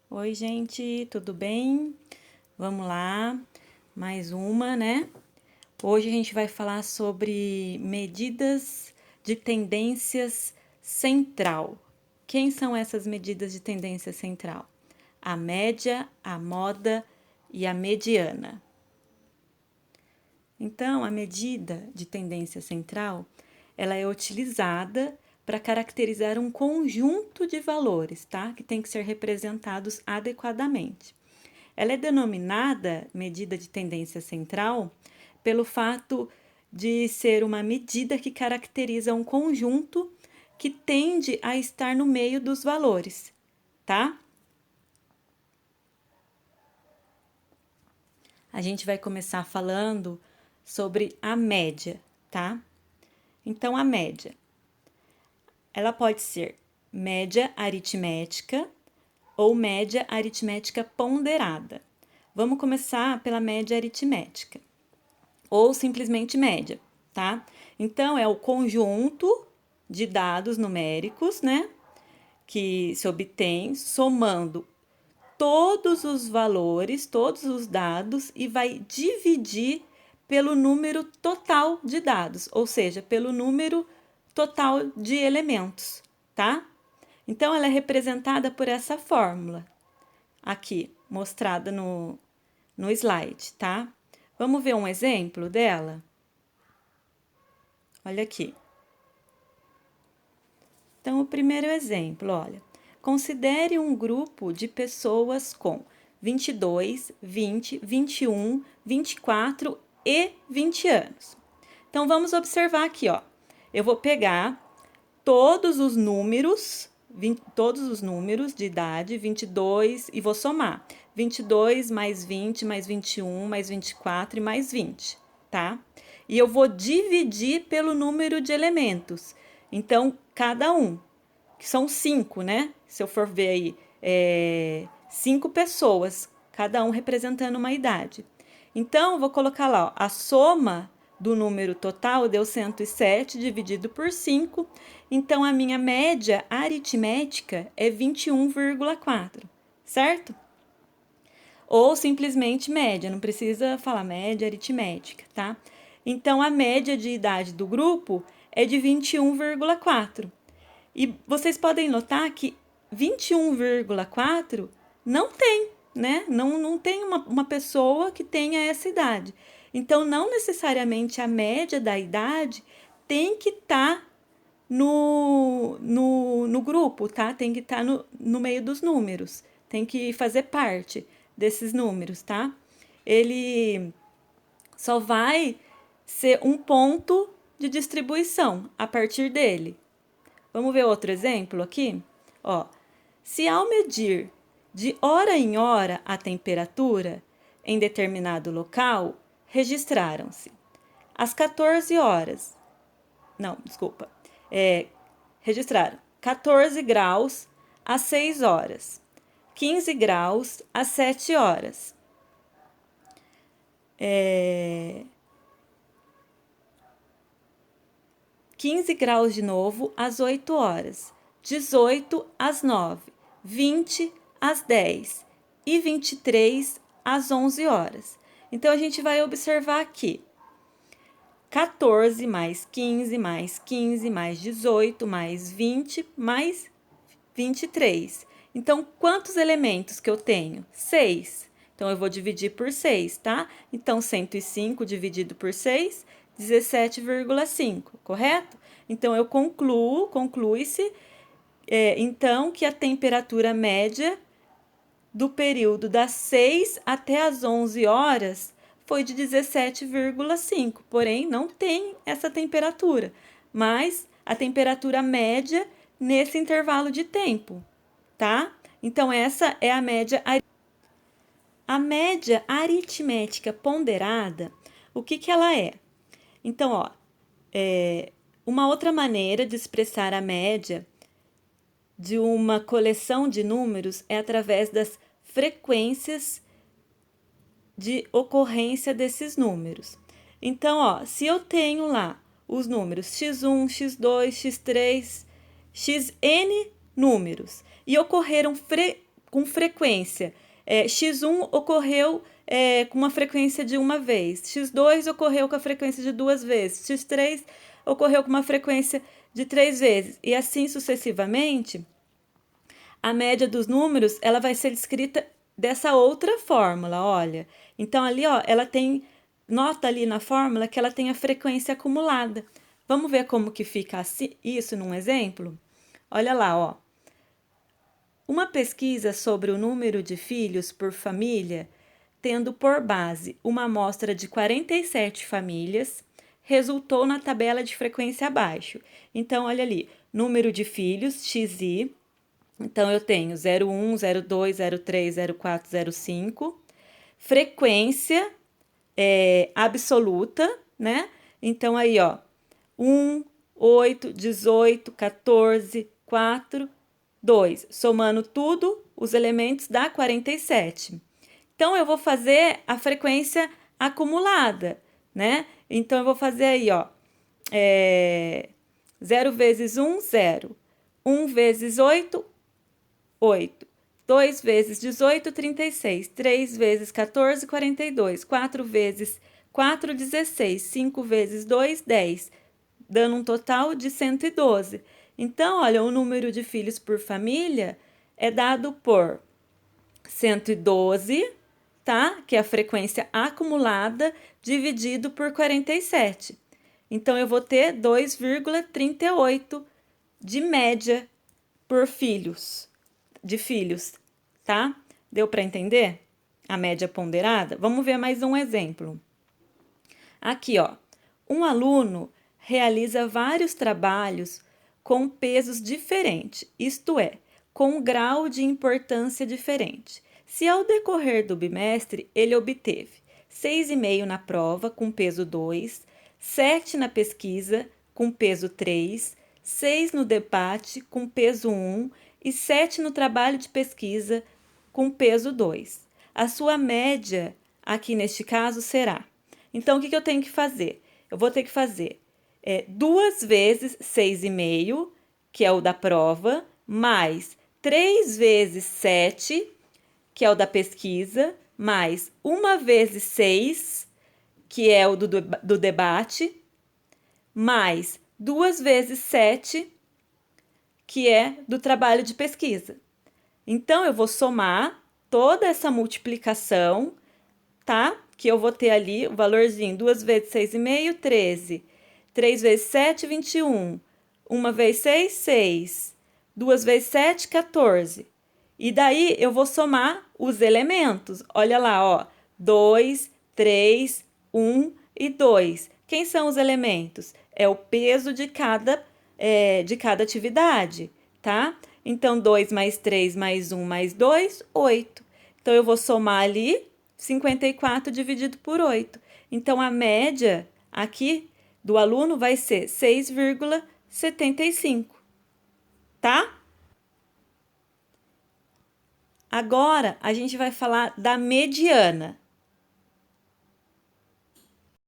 Oi, gente, tudo bem? Vamos lá, mais uma, né? Hoje a gente vai falar sobre medidas de tendências central. Quem são essas medidas de tendência central? A média, a moda e a mediana. Então, a medida de tendência central, ela é utilizada para caracterizar um conjunto de valores, tá? Que tem que ser representados adequadamente. Ela é denominada medida de tendência central pelo fato de ser uma medida que caracteriza um conjunto que tende a estar no meio dos valores, tá? A gente vai começar falando sobre a média, tá? Então, a média, ela pode ser média aritmética ou média aritmética ponderada. Vamos começar pela média aritmética, ou simplesmente média, tá? Então, é o conjunto de dados numéricos, né? Que se obtém somando todos os valores, todos os dados e vai dividir pelo número total de dados, ou seja, pelo número total de elementos, tá? Então, ela é representada por essa fórmula aqui, mostrada no slide, tá? Vamos ver um exemplo dela? Olha aqui. Então, o primeiro exemplo, olha. Considere um grupo de pessoas com 22, 20, 21, 24 e 20 anos. Então, vamos observar aqui, ó. Eu vou pegar todos os números de idade, 22, e vou somar. 22 mais 20 mais 21 mais 24 e mais 20, tá? E eu vou dividir pelo número de elementos. Então, cada um, que são 5, né? Se eu for ver aí, 5 pessoas, cada um representando uma idade. Então, eu vou colocar lá, ó, a soma do número total deu 107 dividido por 5. Então, a minha média aritmética é 21,4, certo? Ou simplesmente média, não precisa falar média aritmética, tá? Então, a média de idade do grupo é de 21,4. E vocês podem notar que 21,4 não tem, né? Não tem uma pessoa que tenha essa idade. Então, não necessariamente a média da idade tem que estar no grupo, tá? Tem que estar no meio dos números. Tem que fazer parte desses números, tá? Ele só vai ser um ponto de distribuição a partir dele. Vamos ver outro exemplo aqui? Ó, se ao medir de hora em hora a temperatura em determinado local, registraram-se às 14 horas. Não, desculpa. Registraram 14 graus às 6 horas, 15 graus às 7 horas. 15 graus de novo às 8 horas, 18 às 9, 20 às 10 e 23 às 11 horas. Então, a gente vai observar aqui 14 mais 15 mais 15 mais 18 mais 20 mais 23. Então, quantos elementos que eu tenho? 6. Então, eu vou dividir por 6, tá? Então, 105 dividido por 6, 17,5, correto? Então, eu conclui-se, então, que a temperatura média do período das 6 até as 11 horas foi de 17,5, porém, não tem essa temperatura, mas a temperatura média nesse intervalo de tempo, tá? Então, essa é a média. A média aritmética ponderada, o que que ela é? Então, ó, uma outra maneira de expressar a média de uma coleção de números é através das frequências de ocorrência desses números. Então, ó, se eu tenho lá os números x1, x2, x3, xn números e ocorreram com frequência. X1 ocorreu com uma frequência de uma vez, X2 ocorreu com a frequência de 2 vezes, X3 ocorreu com uma frequência de 3 vezes, e assim sucessivamente. A média dos números, ela vai ser descrita dessa outra fórmula, olha. Então, ali, ó, ela tem, nota ali na fórmula que ela tem a frequência acumulada. Vamos ver como que fica isso num exemplo? Olha lá, ó. Uma pesquisa sobre o número de filhos por família, tendo por base uma amostra de 47 famílias, resultou na tabela de frequência abaixo. Então, olha ali, número de filhos, XI. Então, eu tenho 01, 02, 03, 04, 05. Frequência absoluta, né? Então, aí, ó, 1, 8, 18, 14, 4, 2. Somando tudo, os elementos dá 47. Então, eu vou fazer a frequência acumulada, né? Então, eu vou fazer aí, ó, 0 vezes 1, 0. 1 vezes 8, 8. 2 vezes 18, 36. 3 vezes 14, 42. 4 vezes 4, 16. 5 vezes 2, 10. Dando um total de 112. Então, olha, o número de filhos por família é dado por 112, tá? Que é a frequência acumulada, dividido por 47. Então, eu vou ter 2,38 de média por filhos, tá? Deu para entender? A média ponderada? Vamos ver mais um exemplo. Aqui, ó. Um aluno realiza vários trabalhos com pesos diferentes, isto é, com um grau de importância diferente. Se ao decorrer do bimestre ele obteve 6,5 na prova com peso 2, 7 na pesquisa com peso 3, 6 no debate com peso 1 e 7 no trabalho de pesquisa com peso 2. A sua média aqui neste caso será. Então, o que eu tenho que fazer? Eu vou ter que fazer 2 vezes 6,5, que é o da prova, mais 3 vezes 7, que é o da pesquisa, mais 1 vezes 6, que é o do debate, mais 2 vezes 7, que é do trabalho de pesquisa. Então, eu vou somar toda essa multiplicação, tá? Que eu vou ter ali o valorzinho, 2 vezes 6,5, 13. 3 vezes 7, 21. 1 vezes 6, 6. 2 vezes 7, 14. E daí, eu vou somar os elementos. Olha lá, ó. 2, 3, 1 e 2. Quem são os elementos? É o peso de cada atividade, tá? Então, 2 mais 3 mais 1 mais 2, 8. Então, eu vou somar ali 54 dividido por 8. Então, a média aqui do aluno vai ser 6,75, tá? Agora, a gente vai falar da mediana.